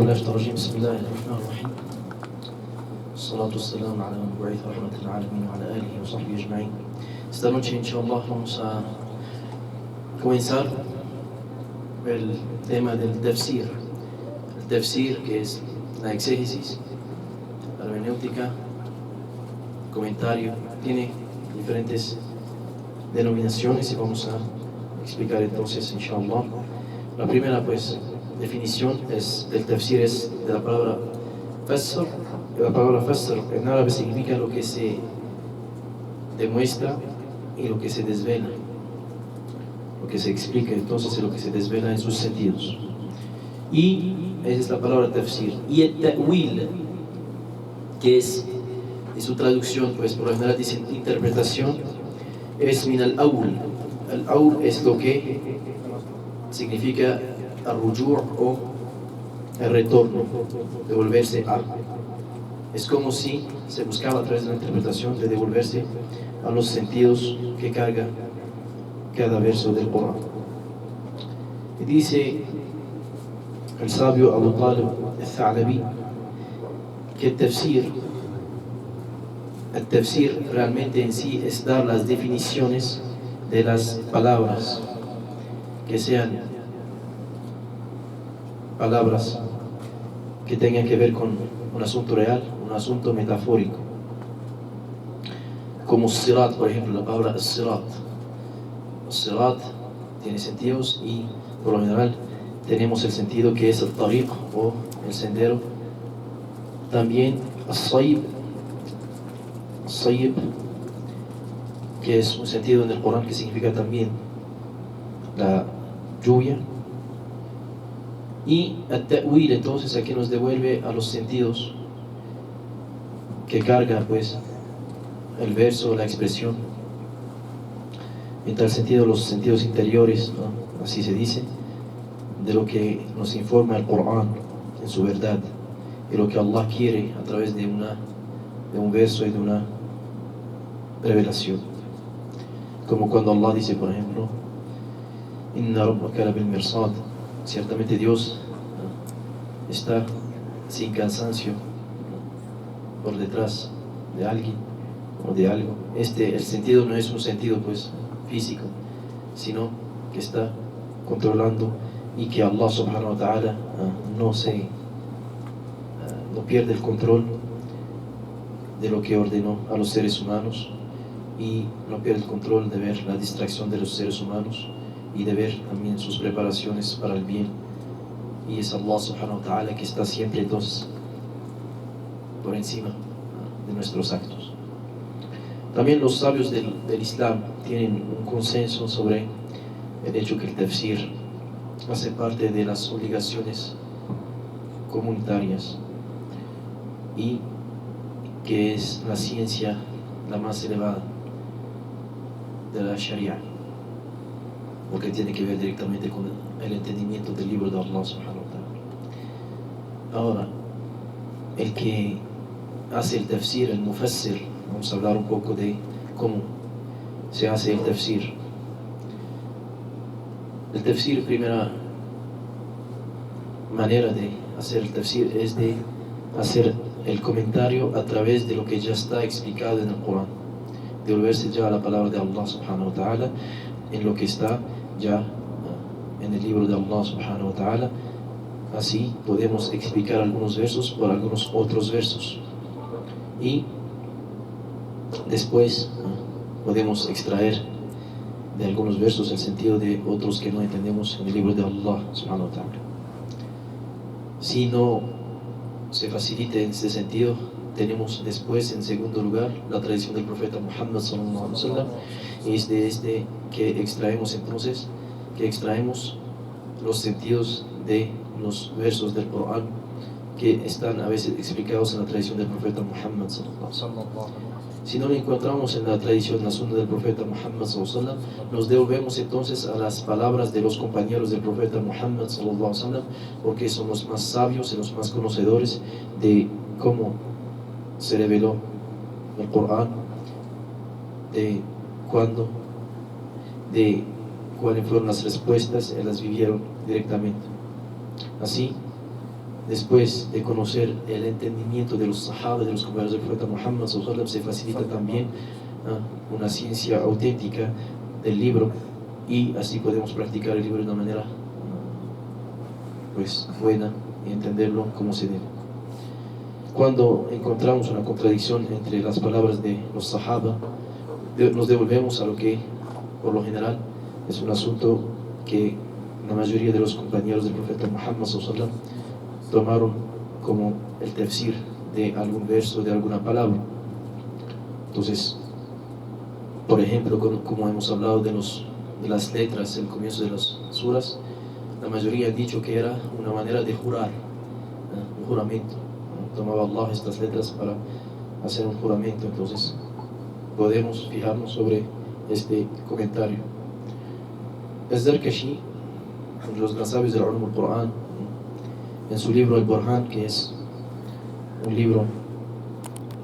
بالله من الشيطان الرجيم بسم الله الرحمن الرحيم الصلاة والسلام على من بعث رحمة العالمين وعلى آله وصحبه أجمعين. Esta noche, inshallah, vamos a comenzar el tema del tafsir. El tafsir, que es la exégesis, la hermenéutica, comentario, tiene diferentes denominaciones y vamos a explicar entonces, inshallah. La primera, pues, definición del tafsir es de la palabra fasr. La palabra fasr en árabe significa lo que se demuestra y lo que se desvela, lo que se explica, entonces es lo que se desvela en sus sentidos. Y esa es la palabra tafsir. Y el ta'wil, que es su traducción, pues por lo general dicen interpretación, es min al-awl. Al-awl es lo que significa al-ruju' o el retorno, devolverse a. Es como si se buscaba a través de la interpretación de devolverse a los sentidos que carga cada verso del Corán. Y dice el sabio Abu Talib al-Tha'labi que el tafsir realmente en sí es dar las definiciones de las palabras, que sean palabras que tengan que ver con un asunto real, un asunto metafórico, como sirat, por ejemplo, la palabra sirat. Sirat tiene sentidos y por lo general tenemos el sentido que es el tariq o el sendero. También as-sayb, que es un sentido en el Corán que significa también la lluvia. Y el ta'wil, entonces, aquí nos devuelve a los sentidos que carga, pues, el verso, la expresión. En tal sentido, los sentidos interiores, ¿no? Así se dice, de lo que nos informa el Corán en su verdad, y lo que Allah quiere a través de un verso y de una revelación. Como cuando Allah dice, por ejemplo, Inna rabbaka labil mirsad, ciertamente Dios está sin cansancio por detrás de alguien o de algo. El sentido no es un sentido, pues, físico, sino que está controlando, y que Allah subhanahu wa ta'ala no pierde el control de lo que ordenó a los seres humanos, y no pierde el control de ver la distracción de los seres humanos y de ver también sus preparaciones para el bien. Y es Allah subhanahu wa ta'ala que está siempre, entonces, por encima de nuestros actos. También los sabios del Islam tienen un consenso sobre el hecho que el tafsir hace parte de las obligaciones comunitarias y que es la ciencia la más elevada de la Sharia, porque tiene que ver directamente con el entendimiento del libro de Allah subhanahu wa ta'ala. Ahora, el que hace el tafsir, el mufassir, vamos a hablar un poco de cómo se hace el tafsir. El tafsir, primera manera de hacer el tafsir es de hacer el comentario a través de lo que ya está explicado en el Corán, de volverse ya a la palabra de Allah subhanahu wa ta'ala en lo que está ya en el libro de Allah subhanahu wa ta'ala. Así podemos explicar algunos versos por algunos otros versos, y después podemos extraer de algunos versos el sentido de otros que no entendemos en el libro de Allah subhanahu wa ta'ala. Si no se facilita en este sentido, tenemos después, en segundo lugar, la tradición del profeta Muhammad sallallahu alaihi wasallam, y es de este que extraemos entonces, los sentidos de los versos del Corán que están a veces explicados en la tradición del profeta Muhammad sallallahu alaihi wasallam. Si no lo encontramos en la tradición, en la sunna del profeta Muhammad sallallahu alaihi wasallam, nos devolvemos entonces a las palabras de los compañeros del profeta Muhammad sallallahu alaihi wasallam, porque son los más sabios y los más conocedores de cómo se reveló el Corán, de cuándo, de cuáles fueron las respuestas, las vivieron directamente. Así, después de conocer el entendimiento de los sahaba, de los compañeros del profeta Muhammad sallallahu alaihi wasallam, se facilita también una ciencia auténtica del libro, y así podemos practicar el libro de una manera pues buena y entenderlo como se debe. Cuando encontramos una contradicción entre las palabras de los sahaba, nos devolvemos a lo que por lo general es un asunto que la mayoría de los compañeros del profeta Muhammad sallallahu alaihi wasallam tomaron como el tafsir de algún verso, de alguna palabra. Entonces, por ejemplo, como hemos hablado de las letras, el comienzo de las suras, la mayoría han dicho que era una manera de jurar, un juramento. Tomaba Allah estas letras para hacer un juramento. Entonces, podemos fijarnos sobre este comentario. Az-Zarkashi, uno de los gran sabios del Ulum al-Qur'an, en su libro Al-Burhan, que es un libro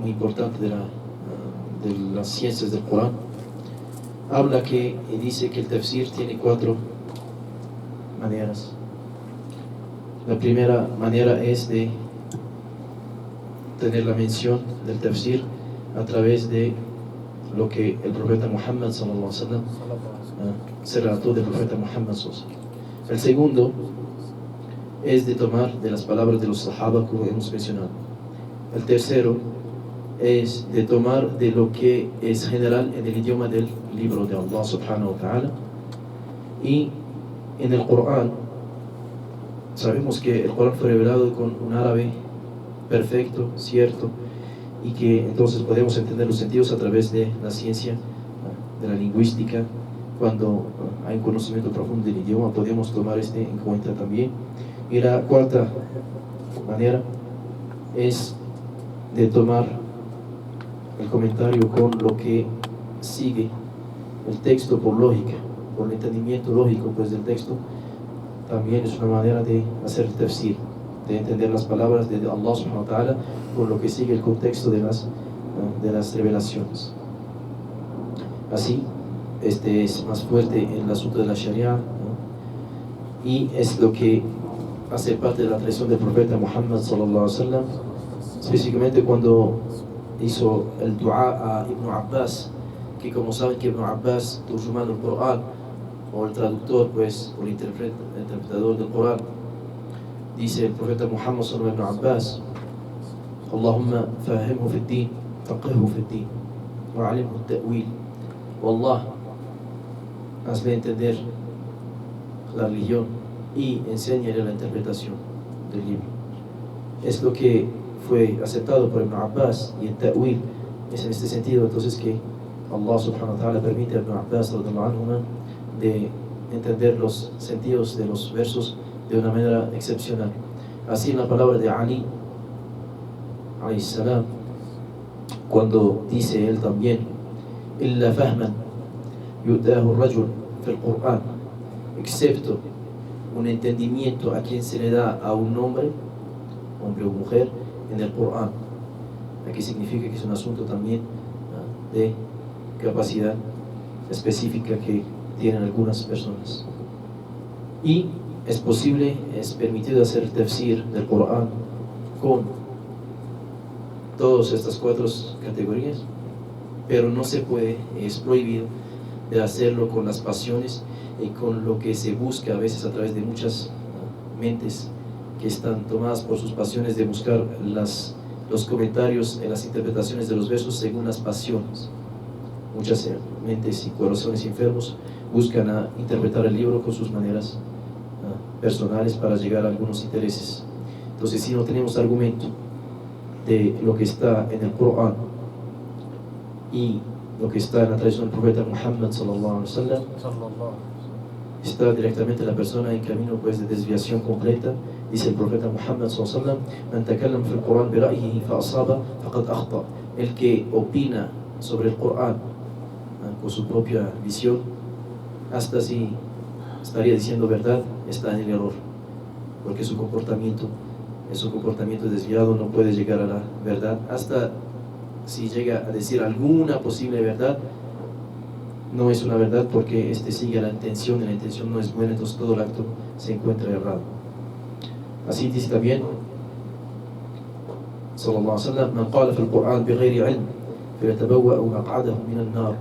muy importante de las ciencias del Corán, habla y dice que el tafsir tiene 4 maneras. La primera manera es de tener la mención del tafsir a través de lo que el profeta Muhammad sallallahu alaihi wasallam se relató del profeta Muhammad sallallahu alaihi wasallam. El segundo es de tomar de las palabras de los sahaba, como hemos mencionado. El tercero es de tomar de lo que es general en el idioma del libro de Allah subhanahu wa ta'ala. Y en el Corán, sabemos que el Corán fue revelado con un árabe perfecto, cierto, y que entonces podemos entender los sentidos a través de la ciencia, de la lingüística. Cuando hay un conocimiento profundo del idioma, podemos tomar en cuenta también. Y la cuarta manera es de tomar el comentario con lo que sigue el texto por lógica, por el entendimiento lógico pues del texto. También es una manera de hacer el tafsir, de entender las palabras de Allah subhanahu wa ta'ala con lo que sigue el contexto de las revelaciones. Así, este es más fuerte en el asunto de la Sharia, ¿no? Y es lo que hace parte de la tradición del profeta Muhammad sallallahu alaihi wasallam, específicamente cuando hizo el dua a Ibn Abbas, que como saben que Ibn Abbas, turjumán del Corán, o el traductor pues, o el interpretador del Corán, dice el profeta Muhammad sallallahu alaihi wasallam a Ibn Abbas: Allahumma fahimhu fi ad-din, faqihhu fi ad-din, wa alimhu at-ta'wil. Wallah, hazle entender la religión y enséñale la interpretación del libro. Es lo que fue aceptado por Ibn Abbas, y el ta'wil es en este sentido entonces que Allah subhanahu wa ta'ala permite a Ibn Abbas de entender los sentidos de los versos de una manera excepcional. Así en la palabra de Ali alayhi salam, cuando dice él también: illa fahman yu'tahu ar-rajul fi al-Qur'an, excepto un entendimiento a quien se le da a un hombre o mujer en el Corán. Aquí significa que es un asunto también de capacidad específica que tienen algunas personas. Y es posible, es permitido hacer el tafsir del Corán con todas estas 4 categorías, pero no se puede, es prohibido de hacerlo con las pasiones y con lo que se busca a veces a través de muchas mentes que están tomadas por sus pasiones de buscar los comentarios en las interpretaciones de los versos según las pasiones. Muchas mentes y corazones enfermos buscan interpretar el libro con sus maneras personales para llegar a algunos intereses. Entonces, si no tenemos argumento de lo que está en el Corán y lo que está en la tradición del profeta Muhammad sallallahu alaihi wasallam, está directamente la persona en camino pues de desviación completa. Dice el profeta Muhammad sallallahu alaihi wasallam: man takallam fi al-Quran bi ra'yihi fa asaba faqad akhta. El que opina sobre el Corán con su propia visión, hasta si estaría diciendo verdad, está en el error, porque su comportamiento desviado, no puede llegar a la verdad. Hasta si llega a decir alguna posible verdad, no es una verdad, porque sigue la intención, y la intención no es buena, entonces todo el acto se encuentra errado. Así dice también صلى الله عليه وسلم: من قال في القرآن بغير علم فيتبوأ مقعده من النار.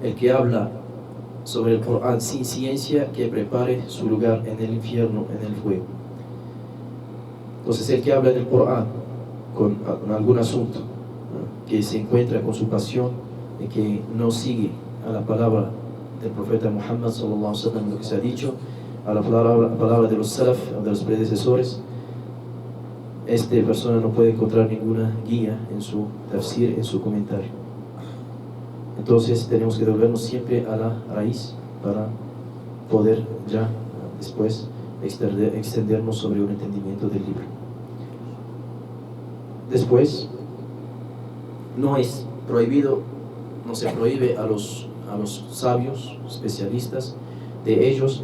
El que habla sobre el Corán sin ciencia, que prepare su lugar en el infierno, en el fuego. Entonces, el que habla del Corán con algún asunto, ¿no?, que se encuentra con su pasión y que no sigue a la palabra del profeta Muhammad sallallahu alaihi wasallam, lo que se ha dicho, a la palabra de los salaf, de los predecesores, esta persona no puede encontrar ninguna guía en su tafsir, en su comentario. Entonces tenemos que devolvernos siempre a la raíz para poder ya después extendernos sobre un entendimiento del libro. Después, no es prohibido, no se prohíbe a los sabios, especialistas, de ellos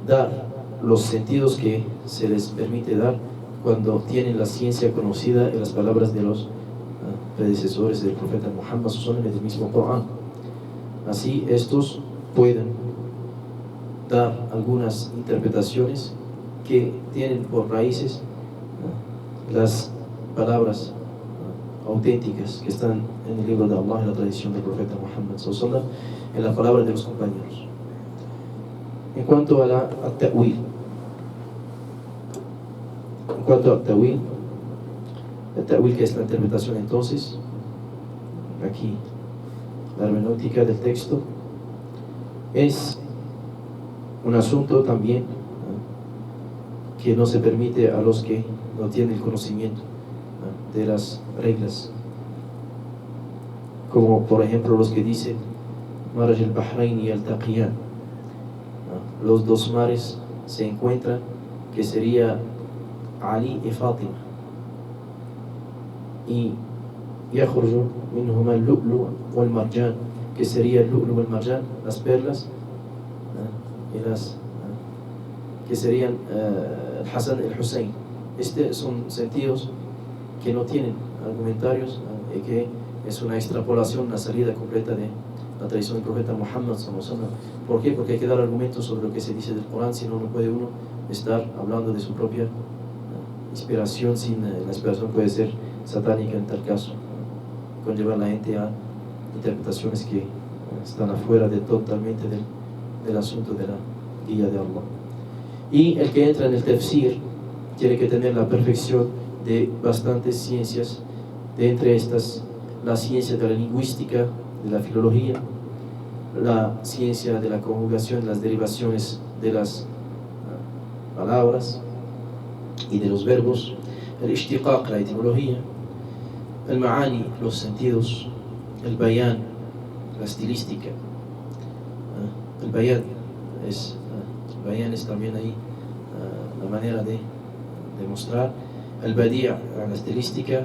dar los sentidos que se les permite dar cuando tienen la ciencia conocida en las palabras de los predecesores del profeta Muhammad sallallahu alaihi wasallam, del mismo Corán. Así estos pueden dar algunas interpretaciones que tienen por raíces las palabras auténticas que están en el libro de Allah, en la tradición del profeta Muhammad sallallahu alaihi wasallam, en la palabra de los compañeros. En cuanto al ta'wil, el ta'wil, que es la interpretación, entonces, aquí, la hermenéutica del texto, es un asunto también que no se permite a los que no tienen el conocimiento de las reglas, como por ejemplo los que dicen Maraj al-Bahrain y al-Taqiyan, los dos mares se encuentran, que sería Ali y Fátima, y yakhruju minhuma al-lu'lu wal-marjan, que sería el lu'lu wal-marjan, las perlas, y las que serían el Hasan y el Hussein. Estos son sentidos que no tienen argumentarios, y que es una extrapolación, una salida completa de la tradición del profeta Muhammad sallallahu alaihi wasallam. ¿Por qué? Porque hay que dar argumentos sobre lo que se dice del Corán, si no, no puede uno estar hablando de su propia inspiración, sin la inspiración puede ser satánica en tal caso, conllevar a la gente a interpretaciones que están afuera totalmente del asunto de la guía de Allah. Y el que entra en el tafsir tiene que tener la perfección de bastantes ciencias, de entre estas la ciencia de la lingüística, de la filología, la ciencia de la conjugación, las derivaciones de las palabras y de los verbos, el ishtiqaq, la etimología, el ma'ani, los sentidos, el bayan, la estilística. El bayan es también ahí la manera de demostrar, el badi'a, la estilística,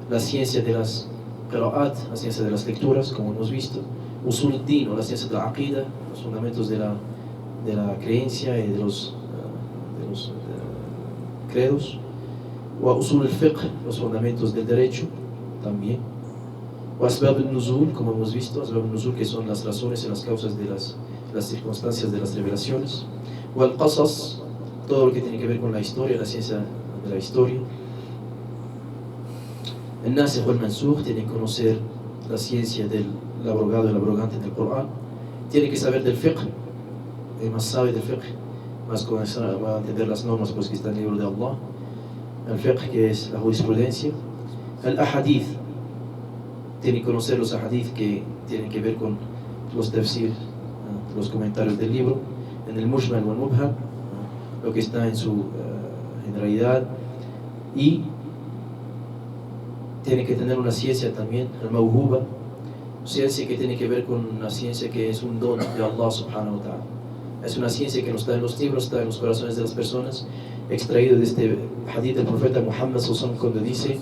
la ciencia de las qira'at, la ciencia de las lecturas, como hemos visto, usul al-din, o la ciencia de la aqida, los fundamentos de la creencia y de los credos, o usul al-fiqh, los fundamentos del derecho también, o asbab al-nuzul, como hemos visto, asbab al-nuzul, que son las razones y las causas de las circunstancias de las revelaciones, o al-qasas, todo lo que tiene que ver con la historia, la ciencia de la historia. El nasikh o el mansukh, tiene que conocer la ciencia del abrogado y el abrogante del Corán, tiene que saber del fiqh, el más sabe del fiqh, más va a entender las normas pues, que están en el libro de Allah, el fiqh, que es la jurisprudencia, el ahadith, tiene que conocer los ahadith que tienen que ver con los tafsir, los comentarios del libro, en el mujmal o el mubham, lo que está en su generalidad, y tiene que tener una ciencia también, el mawhuba, ciencia que tiene que ver con una ciencia que es un don de Allah subhanahu wa ta'ala. Es una ciencia que no está en los libros, está en los corazones de las personas, extraído de este hadith del profeta Muhammad sallallahu alaihi wasallam, cuando dice: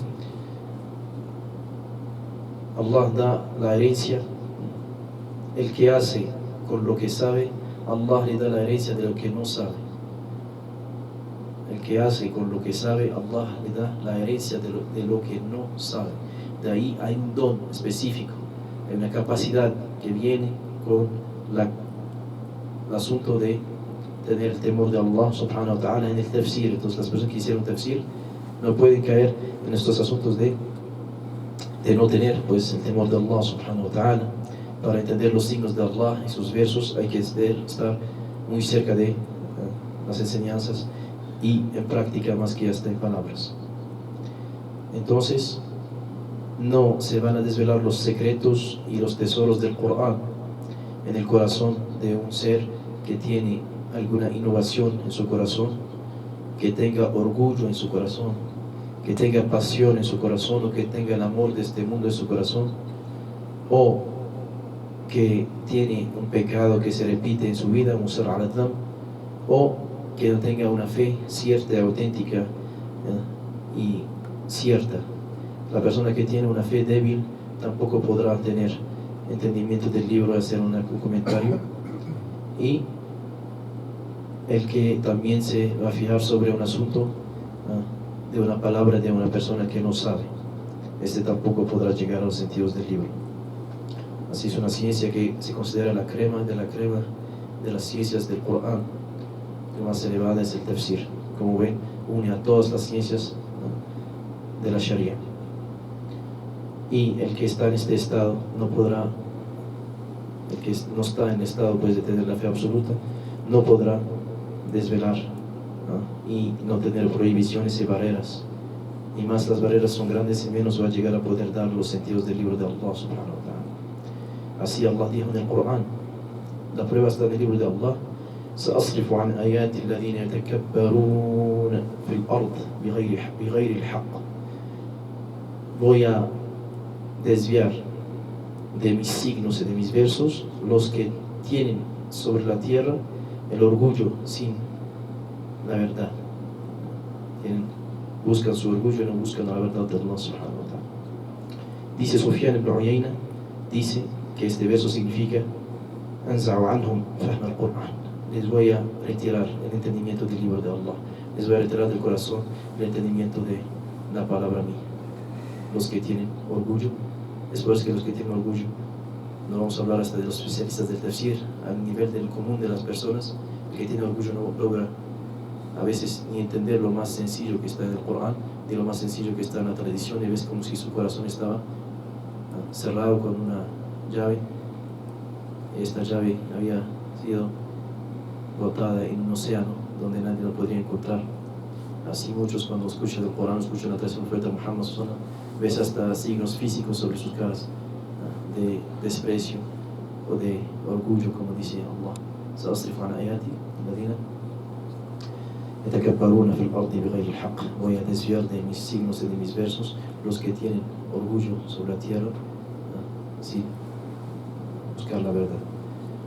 Allah da la herencia, el que hace con lo que sabe, Allah le da la herencia de lo que no sabe. El que hace con lo que sabe, Allah le da la herencia de lo que no sabe. De ahí hay un don específico, hay una capacidad que viene con el asunto de tener el temor de Allah subhanahu wa ta'ala en el tafsir. Entonces las personas que hicieron tafsir no pueden caer en estos asuntos de no tener pues el temor de Allah subhanahu wa ta'ala. Para entender los signos de Allah y sus versos hay que estar muy cerca de las enseñanzas y en práctica más que hasta en palabras. Entonces no se van a desvelar los secretos y los tesoros del Corán en el corazón de un ser que tiene alguna innovación en su corazón, que tenga orgullo en su corazón, que tenga pasión en su corazón, o que tenga el amor de este mundo en su corazón, o que tiene un pecado que se repite en su vida, musar al-adlam, o que no tenga una fe cierta, auténtica y cierta. La persona que tiene una fe débil tampoco podrá tener entendimiento del libro, hacer un comentario. Y el que también se va a fijar sobre un asunto de una palabra de una persona que no sabe, este tampoco podrá llegar a los sentidos del libro. Así es una ciencia que se considera la crema de las ciencias del Corán. La más elevada es el tafsir. Como ven, une a todas las ciencias de la Sharia. Y el que está en este estado no podrá, el que no está en el estado pues, de tener la fe absoluta, no podrá desvelar y no tener prohibiciones y barreras. Y más las barreras son grandes y menos va a llegar a poder dar los sentidos del libro de Allah subhanahu wa ta'ala. Así Allah dijo en el Corán, la prueba está en el libro de Allah: سأصرف عن آيات الذين يتكبرون في الأرض بغير الحق. Voy a desviar de mis signos y de mis versos los que tienen sobre la tierra el orgullo sin la verdad. Buscan su orgullo y no buscan la verdad de Allah subhanahu wa ta'ala. Dice Sufyan ibn Uyayna, dice que este verso significa أنزع عنهم فهم القرآن. Les voy a retirar el entendimiento del libro de Allah, les voy a retirar del corazón el entendimiento de la palabra mía. Los que tienen orgullo, después que los que tienen orgullo, no vamos a hablar hasta de los especialistas del tafsir, al nivel del común de las personas. El que tiene orgullo no logra a veces ni entender lo más sencillo que está en el Corán, ni lo más sencillo que está en la tradición, y ves como si su corazón estaba cerrado con una llave. Esta llave había sido botada en un océano donde nadie lo podría encontrar. Así muchos cuando escuchan el Corán, escuchan la tradición del profeta Muhammad sallallahu alaihi wasallam, ves hasta signos físicos sobre sus caras de desprecio o de orgullo, como dice Allah: سأصرف عن آياتي الذين يتكبرون في الأرض بغير الحق. Voy a desviar de mis signos y de mis versos los que tienen orgullo sobre la tierra sin buscar la verdad.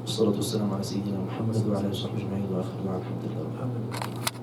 والصلاة والسلام على سيدنا محمد وعلى آله وصحبه أجمعين وآخر دعوانا الحمد لله رب العالمين.